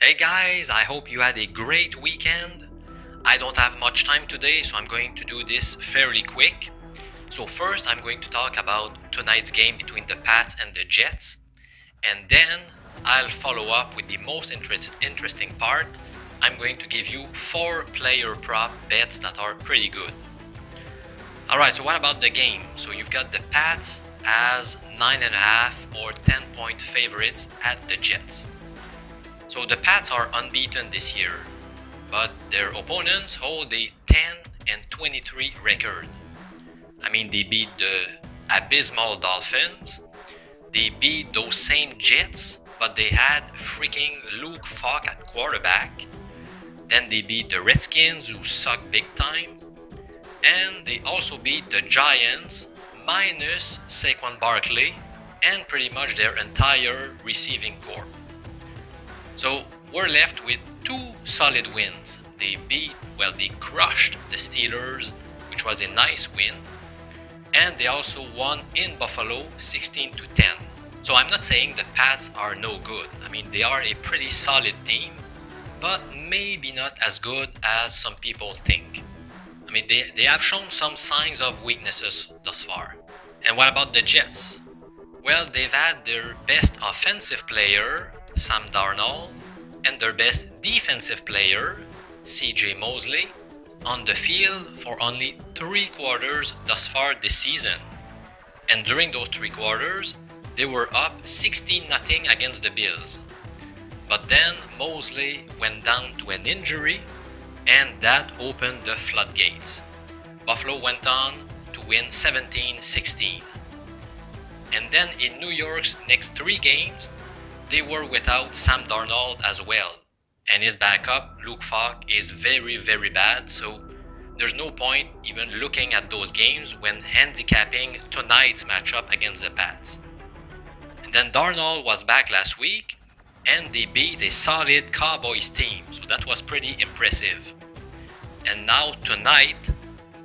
Hey guys, I hope you had a great weekend. I don't have much time today, so I'm going to do this fairly quick. So first I'm going to talk about tonight's game between the Pats and the Jets, and then I'll follow up with the most interesting part. I'm going to give you 4 player prop bets that are pretty good. Alright, so what about the game? So you've got the Pats as 9.5 or 10-point favorites at the Jets. So the Pats are unbeaten this year, but their opponents hold a 10-23 record. I mean, they beat the abysmal Dolphins, they beat those same Jets, but they had freaking Luke Falk at quarterback. Then they beat the Redskins, who suck big time, and they also beat the Giants minus Saquon Barkley and pretty much their entire receiving corps. So we're left with 2 solid wins. They crushed the Steelers, which was a nice win, and they also won in Buffalo 16-10. So I'm not saying the Pats are no good. I mean, they are a pretty solid team, but maybe not as good as some people think. I mean, they have shown some signs of weaknesses thus far. And what about the Jets? Well, they've had their best offensive player, Sam Darnold, and their best defensive player, CJ Mosley, on the field for only 3 quarters thus far this season. And during those 3 quarters, they were up 16-0 against the Bills. But then Mosley went down to an injury, and that opened the floodgates. Buffalo went on to win 17-16. And then in New York's next 3 games, they were without Sam Darnold as well. And his backup, Luke Falk, is very, very bad, so there's no point even looking at those games when handicapping tonight's matchup against the Pats. And then Darnold was back last week, and they beat a solid Cowboys team, so that was pretty impressive. And now tonight,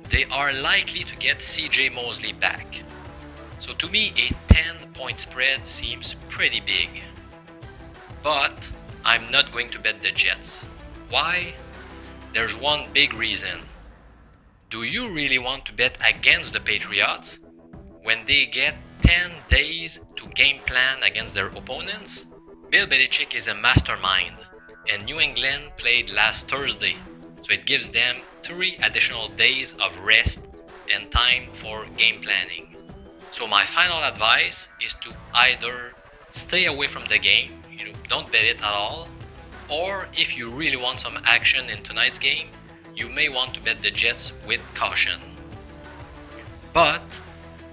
they are likely to get CJ Mosley back. So to me, a 10-point spread seems pretty big. But I'm not going to bet the Jets. Why? There's one big reason. Do you really want to bet against the Patriots when they get 10 days to game plan against their opponents? Bill Belichick is a mastermind, and New England played last Thursday, so it gives them 3 additional days of rest and time for game planning. So my final advice is to either stay away from the game, don't bet it at all, or if you really want some action in tonight's game, you may want to bet the Jets with caution. But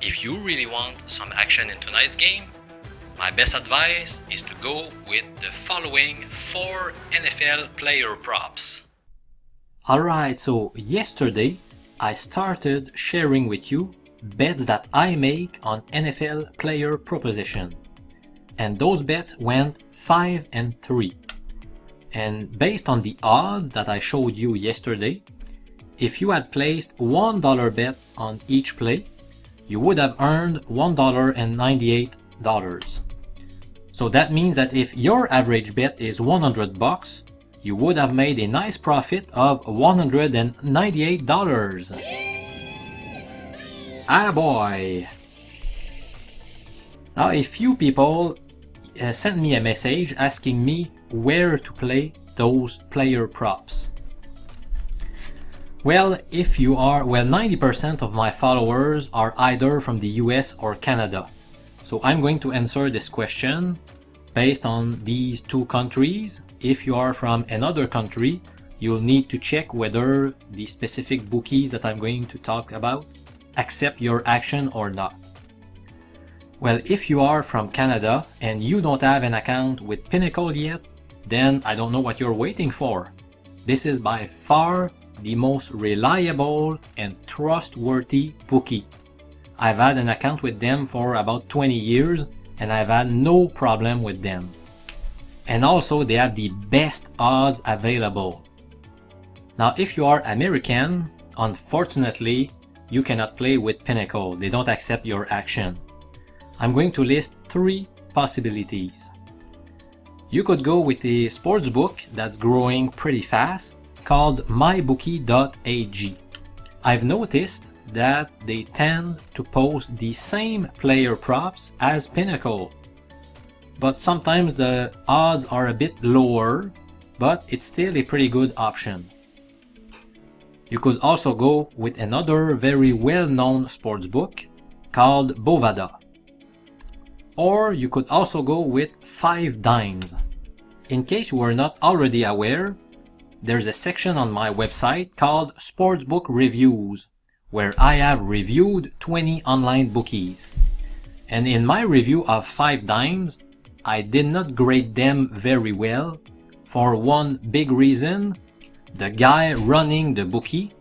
if you really want some action in tonight's game, my best advice is to go with the following 4 NFL player props. Alright, so yesterday I started sharing with you bets that I make on NFL player proposition. And those bets went 5 and 3. And based on the odds that I showed you yesterday, if you had placed $1 bet on each play, you would have earned $1.98. So that means that if your average bet is $100, you would have made a nice profit of $198. Ah boy! Now a few people sent me a message asking me where to play those player props. Well, 90% of my followers are either from the US or Canada. So I'm going to answer this question based on these 2 countries. If you are from another country, you'll need to check whether the specific bookies that I'm going to talk about accept your action or not. Well, if you are from Canada and you don't have an account with Pinnacle yet, then I don't know what you're waiting for. This is by far the most reliable and trustworthy bookie. I've had an account with them for about 20 years and I've had no problem with them. And also they have the best odds available. Now if you are American, unfortunately you cannot play with Pinnacle. They don't accept your action. I'm going to list 3 possibilities. You could go with a sports book that's growing pretty fast called mybookie.ag. I've noticed that they tend to post the same player props as Pinnacle, but sometimes the odds are a bit lower, but it's still a pretty good option. You could also go with another very well-known sportsbook called Bovada. Or you could also go with 5 Dimes. In case you were not already aware, there's a section on my website called Sportsbook Reviews, where I have reviewed 20 online bookies. And in my review of 5 Dimes, I did not grade them very well for one big reason. The guy running the bookie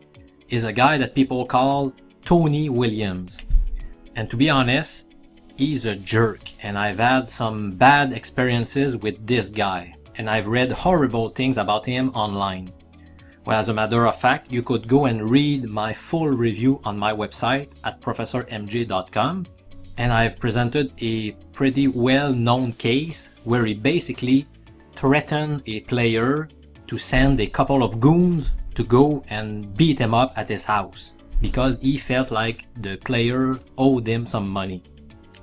is a guy that people call Tony Williams. And to be honest, he's a jerk, and I've had some bad experiences with this guy, and I've read horrible things about him online. Well, as a matter of fact, you could go and read my full review on my website at professormj.com, and I've presented a pretty well-known case where he basically threatened a player to send a couple of goons to go and beat him up at his house because he felt like the player owed him some money.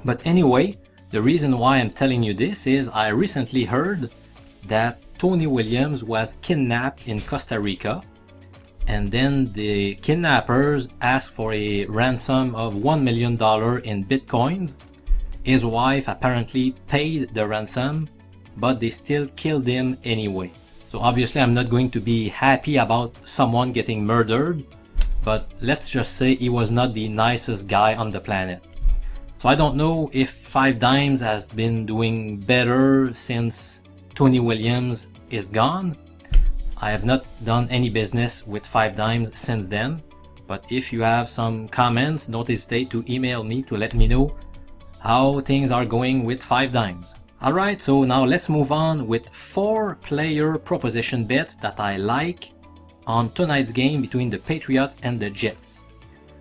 But anyway, the reason why I'm telling you this is I recently heard that Tony Williams was kidnapped in Costa Rica, and then the kidnappers asked for a ransom of $1 million in bitcoins. His wife apparently paid the ransom, but they still killed him anyway. So obviously I'm not going to be happy about someone getting murdered, but let's just say he was not the nicest guy on the planet. So I don't know if 5 Dimes has been doing better since Tony Williams is gone. I have not done any business with 5 Dimes since then, but if you have some comments, don't hesitate to email me to let me know how things are going with 5 Dimes. Alright, so now let's move on with 4 player proposition bets that I like on tonight's game between the Patriots and the Jets.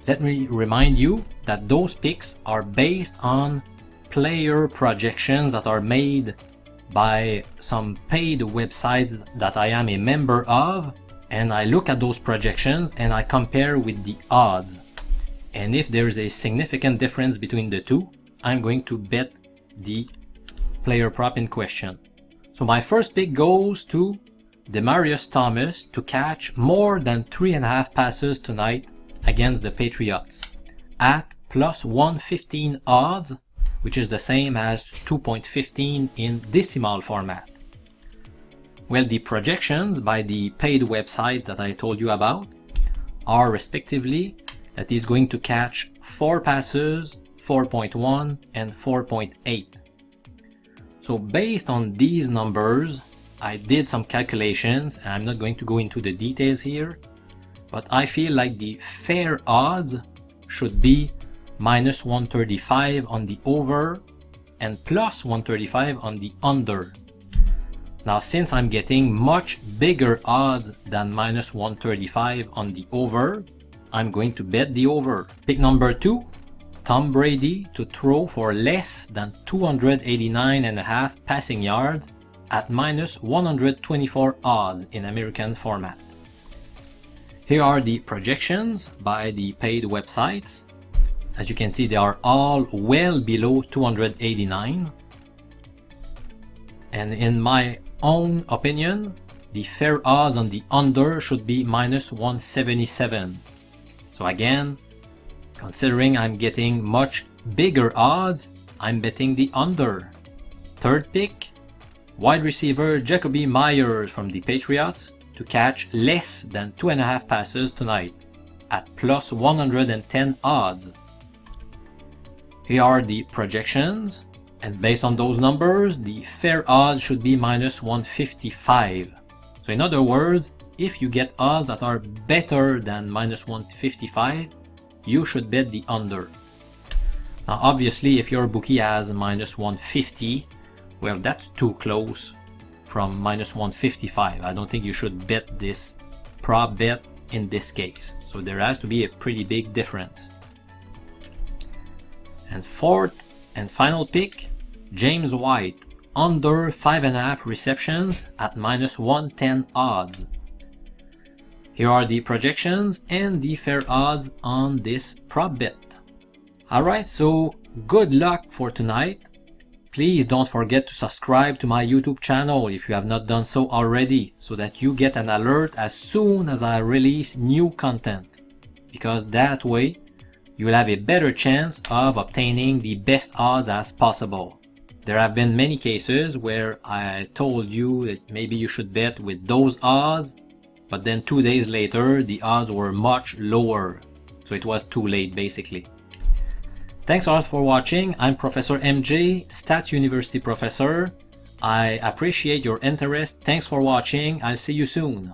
Let me remind you that those picks are based on player projections that are made by some paid websites that I am a member of, and I look at those projections and I compare with the odds. And if there's a significant difference between the two, I'm going to bet the player prop in question. So my first pick goes to Demaryius Thomas to catch more than 3.5 passes tonight against the Patriots at plus 115 odds, which is the same as 2.15 in decimal format. Well, the projections by the paid websites that I told you about are respectively that he's going to catch 4 passes, 4.1 and 4.8. So based on these numbers, I did some calculations, and I'm not going to go into the details here, but I feel like the fair odds should be minus 135 on the over and plus 135 on the under. Now, since I'm getting much bigger odds than minus 135 on the over, I'm going to bet the over. Pick number 2, Tom Brady to throw for less than 289.5 passing yards at minus 124 odds in American format. Here are the projections by the paid websites. As you can see, they are all well below 289. And in my own opinion, the fair odds on the under should be minus 177. So again, considering I'm getting much bigger odds, I'm betting the under. Third pick, wide receiver Jacoby Myers from the Patriots to catch less than 2.5 passes tonight at plus 110 odds. Here are the projections, and based on those numbers, the fair odds should be minus 155. So in other words, if you get odds that are better than minus 155, you should bet the under. Now obviously, if your bookie has minus 150, well, that's too close from minus 155. I don't think you should bet this prop bet in this case. So there has to be a pretty big difference. And fourth and final pick, James White under 5.5 receptions at -110 odds. Here are the projections and the fair odds on this prop bet. Alright, so good luck for tonight. Please don't forget to subscribe to my YouTube channel if you have not done so already, so that you get an alert as soon as I release new content. Because that way, you'll have a better chance of obtaining the best odds as possible. There have been many cases where I told you that maybe you should bet with those odds, but then 2 days later the odds were much lower, so it was too late basically. Thanks a lot for watching. I'm Professor MJ, Stats University professor. I appreciate your interest. Thanks for watching. I'll see you soon.